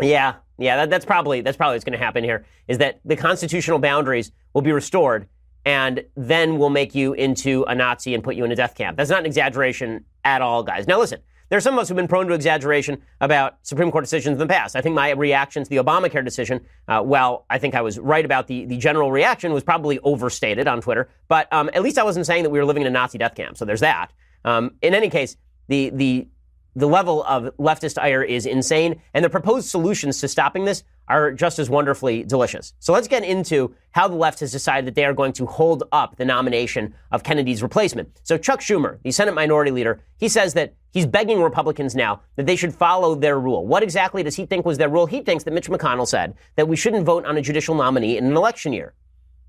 Yeah, that's probably what's going to happen here, is that the constitutional boundaries will be restored, and then we'll make you into a Nazi and put you in a death camp. That's not an exaggeration at all, guys. Now listen, there are some of us who've been prone to exaggeration about Supreme Court decisions in the past. I think my reaction to the Obamacare decision, well, I think I was right about the general reaction, was probably overstated on Twitter, but at least I wasn't saying that we were living in a Nazi death camp, so there's that. In any case, the level of leftist ire is insane, and the proposed solutions to stopping this are just as wonderfully delicious. So let's get into how the left has decided that they are going to hold up the nomination of Kennedy's replacement. So Chuck Schumer, the Senate Minority Leader, he says that he's begging Republicans now that they should follow their rule. What exactly does he think was their rule? He thinks that Mitch McConnell said that we shouldn't vote on a judicial nominee in an election year.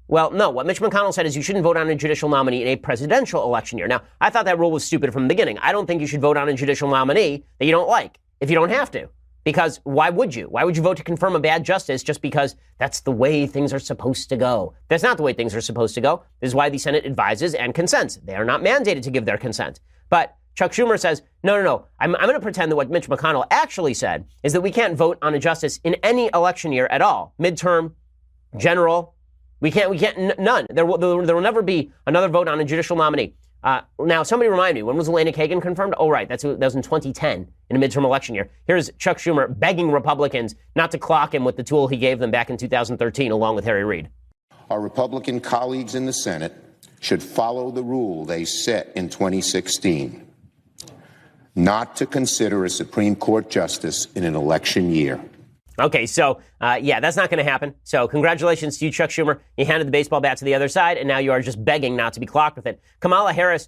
Well, no, what Mitch McConnell said is you shouldn't vote on a judicial nominee in a presidential election year. Now, I thought that rule was stupid from the beginning. I don't think you should vote on a judicial nominee that you don't like if you don't have to. Because why would you? Why would you vote to confirm a bad justice just because that's the way things are supposed to go? That's not the way things are supposed to go. This is why the Senate advises and consents. They are not mandated to give their consent. But Chuck Schumer says, no. I'm going to pretend that what Mitch McConnell actually said is that we can't vote on a justice in any election year at all. Midterm, general. We can't, none. There will never be another vote on a judicial nominee. Now, somebody remind me, when was Elena Kagan confirmed? Oh, right, that was in 2010 in a midterm election year. Here's Chuck Schumer begging Republicans not to clock him with the tool he gave them back in 2013, along with Harry Reid.
Our Republican colleagues in the Senate should follow the rule they set in 2016, not to consider a Supreme Court justice in an election year.
Okay, so, that's not going to happen. So congratulations to you, Chuck Schumer. You handed the baseball bat to the other side, and now you are just begging not to be clocked with it. Kamala Harris,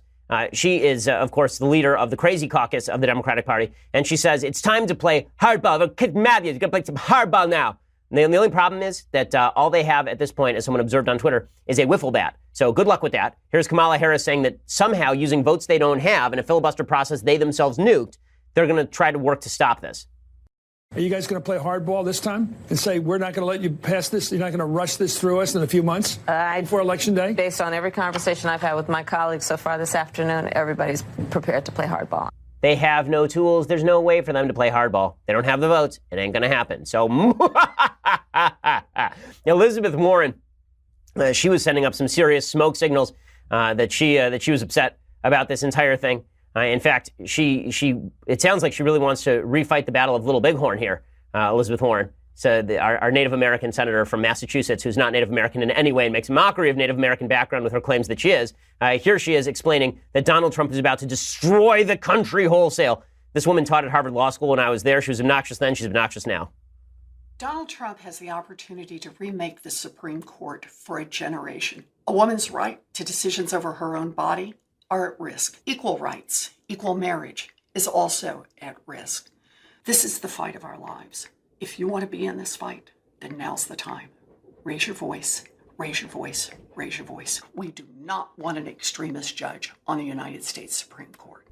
she is, of course, the leader of the crazy caucus of the Democratic Party, and she says it's time to play hardball. They're kidding Matthews. You're going to play some hardball now. And the only problem is that all they have at this point, as someone observed on Twitter, is a wiffle bat. So good luck with that. Here's Kamala Harris saying that somehow, using votes they don't have in a filibuster process they themselves nuked, they're going to try to work to stop this.
Are you guys going to play hardball this time and say, we're not going to let you pass this? You're not going to rush this through us in a few months before Election Day?
Based on every conversation I've had with my colleagues so far this afternoon, everybody's prepared to play hardball.
They have no tools. There's no way for them to play hardball. They don't have the votes. It ain't going to happen. So Elizabeth Warren, she was sending up some serious smoke signals that she was upset about this entire thing. In fact, it sounds like she really wants to refight the battle of Little Bighorn here, Elizabeth Warren. So our Native American senator from Massachusetts, who's not Native American in any way and makes a mockery of Native American background with her claims that she is. Here she is explaining that Donald Trump is about to destroy the country wholesale. This woman taught at Harvard Law School when I was there. She was obnoxious then. She's obnoxious now.
Donald Trump has the opportunity to remake the Supreme Court for a generation. A woman's right to decisions over her own body are at risk. Equal rights, equal marriage is also at risk. This is the fight of our lives. If you want to be in this fight, then now's the time. Raise your voice, raise your voice, raise your voice. We do not want an extremist judge on the United States Supreme Court.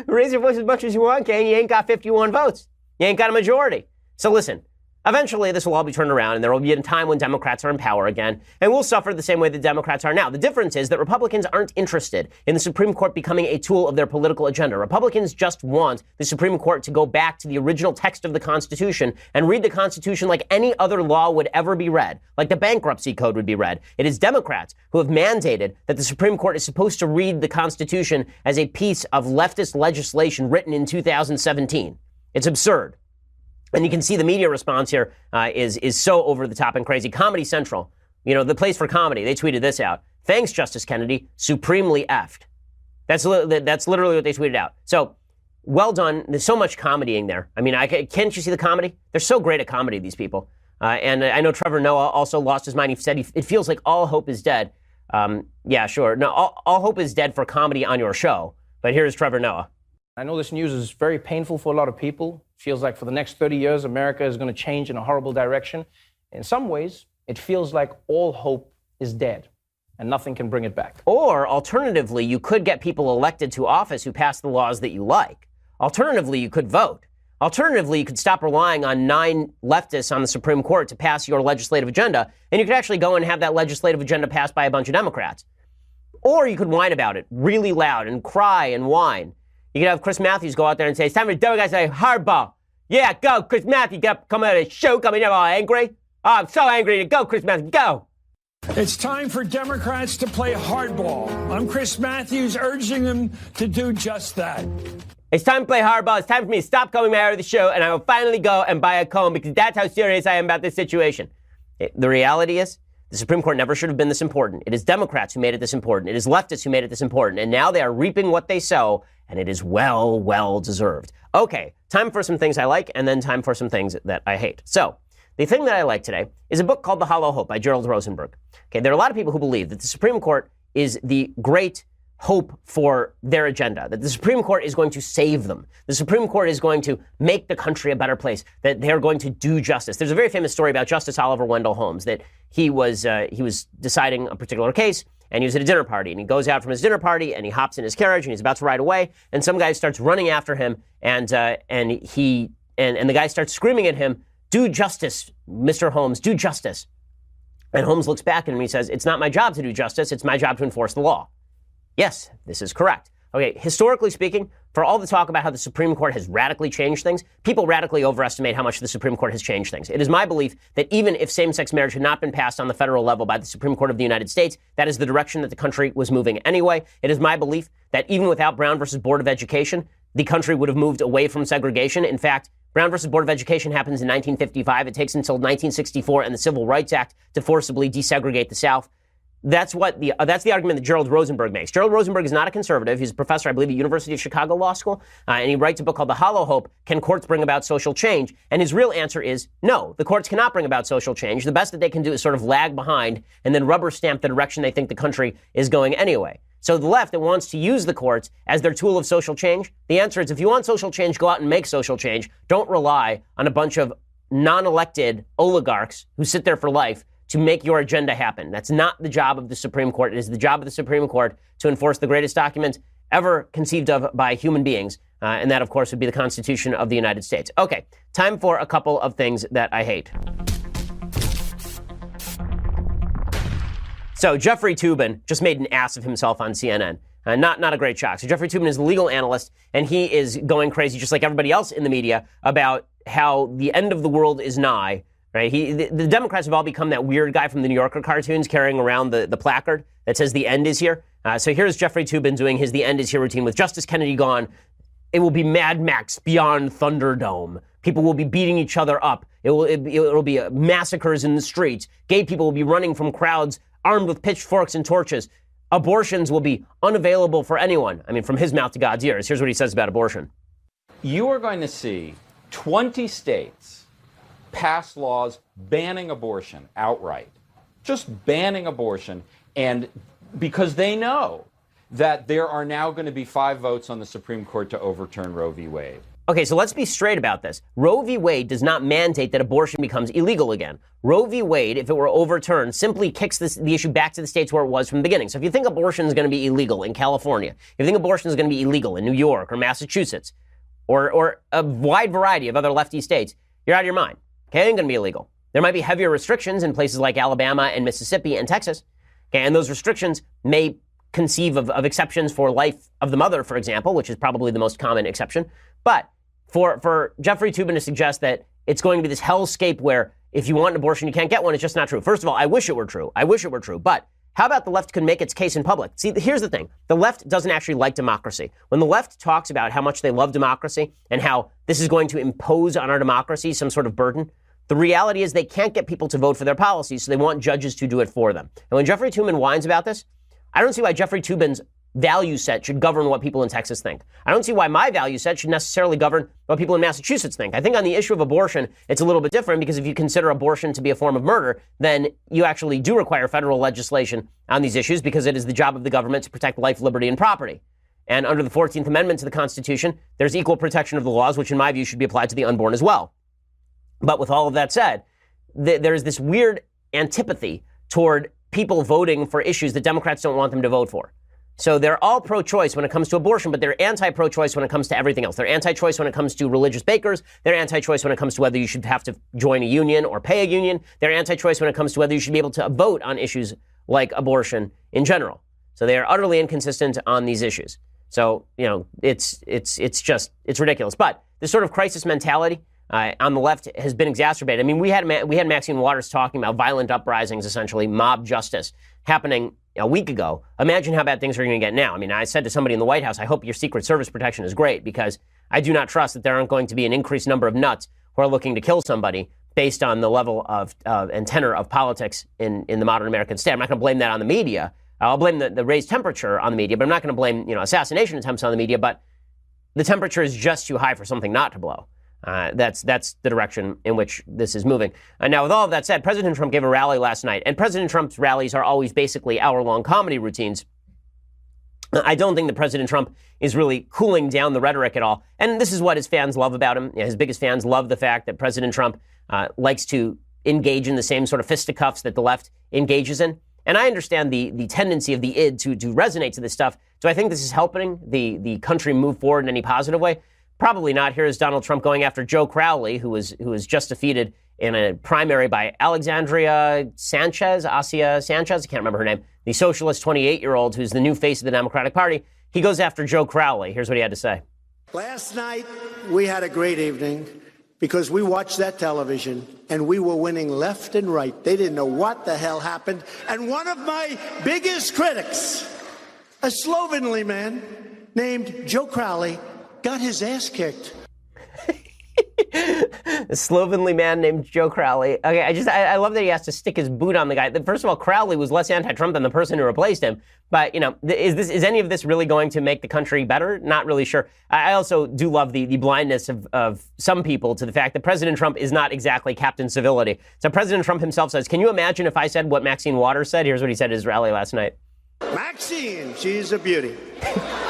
Raise your voice as much as you want, Kane. You ain't got 51 votes. You ain't got a majority. So listen, eventually this will all be turned around and there will be a time when Democrats are in power again and we'll suffer the same way the Democrats are now. The difference is that Republicans aren't interested in the Supreme Court becoming a tool of their political agenda. Republicans just want the Supreme Court to go back to the original text of the Constitution and read the Constitution like any other law would ever be read, like the bankruptcy code would be read. It is Democrats who have mandated that the Supreme Court is supposed to read the Constitution as a piece of leftist legislation written in 2017. It's absurd. And you can see the media response here is so over the top and crazy. Comedy Central, the place for comedy, they tweeted this out. Thanks, Justice Kennedy, supremely effed. That's literally what they tweeted out. So, well done. There's so much comedying there. I mean, can't you see the comedy? They're so great at comedy, these people. And I know Trevor Noah also lost his mind. He said it feels like all hope is dead. Yeah, sure. No, all hope is dead for comedy on your show. But here's Trevor Noah.
I know this news is very painful for a lot of people. Feels like for the next 30 years, America is going to change in a horrible direction. In some ways, it feels like all hope is dead and nothing can bring it back.
Or alternatively, you could get people elected to office who pass the laws that you like. Alternatively, you could vote. Alternatively, you could stop relying on 9 leftists on the Supreme Court to pass your legislative agenda, and you could actually go and have that legislative agenda passed by a bunch of Democrats. Or you could whine about it really loud and cry and whine. You could have Chris Matthews go out there and say, it's time for Democrats to say hardball. Yeah, go, Chris Matthews. Come out of the show, coming in all angry. Oh, I'm so angry. Go, Chris Matthews, go.
It's time for Democrats to play hardball. I'm Chris Matthews urging them to do just that.
It's time to play hardball. It's time for me to stop coming out of the show, and I will finally go and buy a comb because that's how serious I am about this situation. The reality is, the Supreme Court never should have been this important. It is Democrats who made it this important. It is leftists who made it this important. And now they are reaping what they sow, and it is well deserved. Okay, time for some things I like, and then time for some things that I hate. So, the thing that I like today is a book called The Hollow Hope by Gerald Rosenberg. Okay, there are a lot of people who believe that the Supreme Court is the great hope for their agenda, that the Supreme Court is going to save them. The Supreme Court is going to make the country a better place, that they're going to do justice. There's a very famous story about Justice Oliver Wendell Holmes, that he was deciding a particular case, and he was at a dinner party, and he goes out from his dinner party, and he hops in his carriage, and he's about to ride away, and some guy starts running after him, and the guy starts screaming at him, "Do justice, Mr. Holmes, do justice." And Holmes looks back at him and he says, "It's not my job to do justice, it's my job to enforce the law." Yes, this is correct. Okay, historically speaking, for all the talk about how the Supreme Court has radically changed things, people radically overestimate how much the Supreme Court has changed things. It is my belief that even if same-sex marriage had not been passed on the federal level by the Supreme Court of the United States, that is the direction that the country was moving anyway. It is my belief that even without Brown versus Board of Education, the country would have moved away from segregation. In fact, Brown versus Board of Education happens in 1955. It takes until 1964 and the Civil Rights Act to forcibly desegregate the South. That's the argument that Gerald Rosenberg makes. Gerald Rosenberg is not a conservative. He's a professor, I believe, at University of Chicago Law School, and he writes a book called The Hollow Hope, Can Courts Bring About Social Change? And his real answer is no, the courts cannot bring about social change. The best that they can do is sort of lag behind and then rubber stamp the direction they think the country is going anyway. So the left that wants to use the courts as their tool of social change, the answer is if you want social change, go out and make social change. Don't rely on a bunch of non-elected oligarchs who sit there for life to make your agenda happen. That's not the job of the Supreme Court. It is the job of the Supreme Court to enforce the greatest document ever conceived of by human beings. And that, of course, would be the Constitution of the United States. Okay, time for a couple of things that I hate. So Jeffrey Toobin just made an ass of himself on CNN. Not a great shock. So Jeffrey Toobin is the legal analyst, and he is going crazy, just like everybody else in the media, about how the end of the world is nigh. Right? The Democrats have all become that weird guy from the New Yorker cartoons carrying around the placard that says the end is here. So here's Jeffrey Toobin doing his the end is here routine. With Justice Kennedy gone, it will be Mad Max beyond Thunderdome. People will be beating each other up. It'll be massacres in the streets. Gay people will be running from crowds armed with pitchforks and torches. Abortions will be unavailable for anyone. I mean, from his mouth to God's ears. Here's what he says about abortion.
You are going to see 20 states pass laws banning abortion outright, just banning abortion, and because they know that there are now going to be 5 votes on the Supreme Court to overturn Roe v. Wade.
Okay, so let's be straight about this. Roe v. Wade does not mandate that abortion becomes illegal again. Roe v. Wade, if it were overturned, simply kicks the issue back to the states where it was from the beginning. So if you think abortion is going to be illegal in California, if you think abortion is going to be illegal in New York or Massachusetts, or a wide variety of other lefty states, you're out of your mind. Okay, it ain't going to be illegal. There might be heavier restrictions in places like Alabama and Mississippi and Texas. Okay, and those restrictions may conceive of exceptions for life of the mother, for example, which is probably the most common exception. But for Jeffrey Toobin to suggest that it's going to be this hellscape where if you want an abortion, you can't get one, it's just not true. First of all, I wish it were true. But how about the left could make its case in public? See, here's the thing. The left doesn't actually like democracy. When the left talks about how much they love democracy and how this is going to impose on our democracy some sort of burden, the reality is they can't get people to vote for their policies, so they want judges to do it for them. And when Jeffrey Toobin whines about this, I don't see why Jeffrey Toobin's value set should govern what people in Texas think. I don't see why my value set should necessarily govern what people in Massachusetts think. I think on the issue of abortion, it's a little bit different because if you consider abortion to be a form of murder, then you actually do require federal legislation on these issues because it is the job of the government to protect life, liberty, and property. And under the 14th Amendment to the Constitution, there's equal protection of the laws, which in my view should be applied to the unborn as well. But with all of that said, there's this weird antipathy toward people voting for issues that Democrats don't want them to vote for. So they're all pro-choice when it comes to abortion, but they're anti-pro-choice when it comes to everything else. They're anti-choice when it comes to religious bakers. They're anti-choice when it comes to whether you should have to join a union or pay a union. They're anti-choice when it comes to whether you should be able to vote on issues like abortion in general. So they are utterly inconsistent on these issues. So, you know, it's ridiculous. But this sort of crisis mentality on the left has been exacerbated. I mean, we had Maxine Waters talking about violent uprisings, essentially mob justice, happening a week ago. Imagine how bad things are going to get now. I mean, I said to somebody in the White House, I hope your Secret Service protection is great because I do not trust that there aren't going to be an increased number of nuts who are looking to kill somebody based on the level of and tenor of politics in the modern American state. I'm not going to blame that on the media. I'll blame the raised temperature on the media, but I'm not going to blame, assassination attempts on the media. But the temperature is just too high for something not to blow. That's the direction in which this is moving. Now, with all of that said, President Trump gave a rally last night, and President Trump's rallies are always basically hour-long comedy routines. I don't think that President Trump is really cooling down the rhetoric at all. And this is what his fans love about him. His biggest fans love the fact that President Trump likes to engage in the same sort of fisticuffs that the left engages in. And I understand the tendency of the id to resonate to this stuff. Do I think this is helping the country move forward in any positive way? Probably not. Here is Donald Trump going after Joe Crowley, who was just defeated in a primary by Asia Sanchez, I can't remember her name, the socialist 28-year-old who's the new face of the Democratic Party. He goes after Joe Crowley. Here's what he had to say.
Last night, we had a great evening because we watched that television and we were winning left and right. They didn't know what the hell happened. And one of my biggest critics, a slovenly man named Joe Crowley, got his ass kicked.
A slovenly man named Joe Crowley. Okay, I love that he has to stick his boot on the guy. First of all, Crowley was less anti-Trump than the person who replaced him. But, is any of this really going to make the country better? Not really sure. I also do love the blindness of some people to the fact that President Trump is not exactly Captain Civility. So President Trump himself says, can you imagine if I said what Maxine Waters said? Here's what he said at his rally last night.
Maxine, she's a beauty.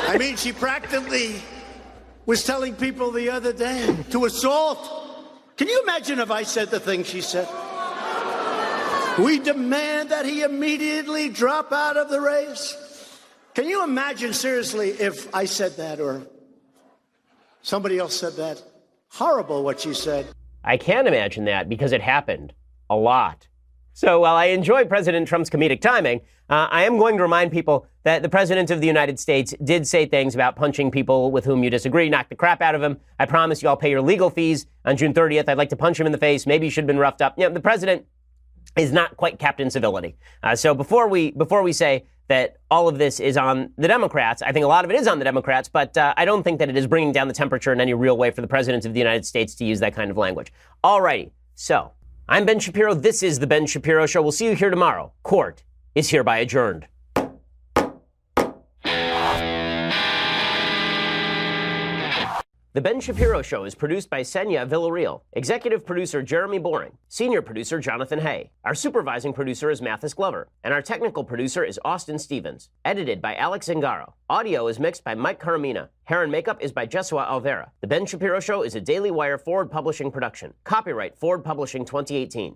I mean, she practically was telling people the other day to assault. Can you imagine if I said the thing she said? We demand that he immediately drop out of the race. Can you imagine, seriously, if I said that or somebody else said that? Horrible what she said.
I can imagine that because it happened a lot. So while I enjoy President Trump's comedic timing, I am going to remind people that the President of the United States did say things about punching people with whom you disagree, knock the crap out of him. I promise you I'll pay your legal fees on June 30th. I'd like to punch him in the face. Maybe you should have been roughed up. The President is not quite Captain Civility. So before we say that all of this is on the Democrats, I think a lot of it is on the Democrats, but I don't think that it is bringing down the temperature in any real way for the President of the United States to use that kind of language. All righty. So I'm Ben Shapiro. This is The Ben Shapiro Show. We'll see you here tomorrow. Court is hereby adjourned. The Ben Shapiro Show is produced by Senya Villarreal, executive producer Jeremy Boring, senior producer Jonathan Hay. Our supervising producer is Mathis Glover, and our technical producer is Austin Stevens. Edited by Alex Zingaro. Audio is mixed by Mike Caramina. Hair and makeup is by Jesua Alvera. The Ben Shapiro Show is a Daily Wire Forward Publishing production. Copyright Forward Publishing 2018.